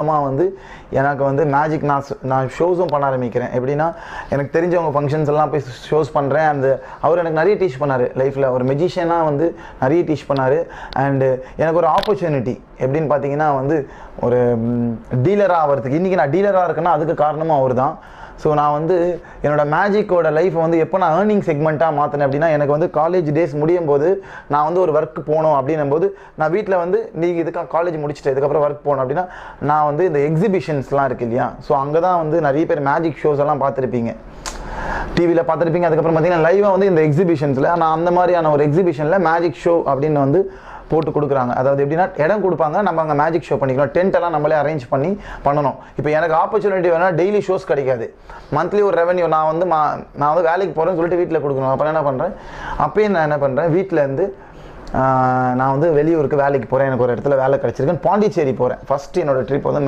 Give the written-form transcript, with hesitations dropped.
வந்து எனக்கு வந்து மேஜிக் நான் ஷோஸும் பண்ண ஆரம்பிக்கிறேன். எப்படின்னா எனக்கு தெரிஞ்சவங்க ஃபங்க்ஷன்ஸ் எல்லாம் போய் ஷோஸ் பண்ணுறேன். அவர் எனக்கு நிறைய டீச் பண்ணார். லைஃப்பில் ஒரு மெஜிஷியனாக வந்து நிறைய டீச் பண்ணார். அண்டு எனக்கு ஒரு ஆப்பர்ச்சுனிட்டி எப்படின்னு பார்த்தீங்கன்னா வந்து ஒரு டீலராக ஆகிறதுக்கு. இன்றைக்கி நான் டீலராக இருக்கேன்னா அதுக்கு காரணமும் அவர் தான். ஸோ நான் வந்து என்னோடய மேஜிக்கோட லைஃப்பை வந்து எப்போ நான் ஏர்னிங் செக்மெண்ட்டாக மாற்றினேன் அப்படின்னா, எனக்கு வந்து காலேஜ் டேஸ் முடியும் போது நான் வந்து ஒரு ஒர்க் போகணும் அப்படின்னும் போது நான் வீட்டில் வந்து நீங்கள் இதுக்காக காலேஜ் முடிச்சுட்டு இதுக்கப்புறம் ஒர்க் போகணும் அப்படின்னா நான் வந்து இந்த எக்ஸிபிஷன்ஸ்லாம் இருக்குது இல்லையா, ஸோ அங்கே தான் வந்து நிறைய பேர் மேஜிக் ஷோஸ் எல்லாம் பார்த்துருப்பீங்க, டிவியில் பார்த்துருப்பீங்க. அதுக்கப்புறம் பார்த்தீங்கன்னா லைவாக வந்து இந்த எக்ஸிபிஷன்ஸில் நான் அந்த மாதிரியான ஒரு எக்ஸிபிஷனில் மேஜிக் ஷோ அப்படின்னு வந்து போட்டு கொடுக்குறாங்க. அதாவது எப்படின்னா இடம் கொடுப்பாங்க, நம்ம அங்கே மேஜிக் ஷோ பண்ணிக்கலாம். டென்ட்டெல்லாம் நம்மளே அரேஞ்ச் பண்ணணும். இப்போ எனக்கு ஆப்பர்ச்சுனிட்டி வேணால் டெய்லி ஷோஸ் கிடைக்காது. மந்த்லி ஒரு ரெவன்யூ நான் வந்து வேலைக்கு போகிறேன்னு சொல்லிட்டு வீட்டில் கொடுக்கணும். அப்புறம் என்ன பண்ணுறேன், அப்பயும் நான் என்ன பண்ணுறேன், வீட்டிலேருந்து நான் வந்து வெளியூருக்கு வேலைக்கு போகிறேன். எனக்கு ஒரு இடத்துல வேலை கிடச்சிருக்கேன். பாண்டிச்சேரி போகிறேன். ஃபஸ்ட்டு என்னோடய ட்ரிப் வந்து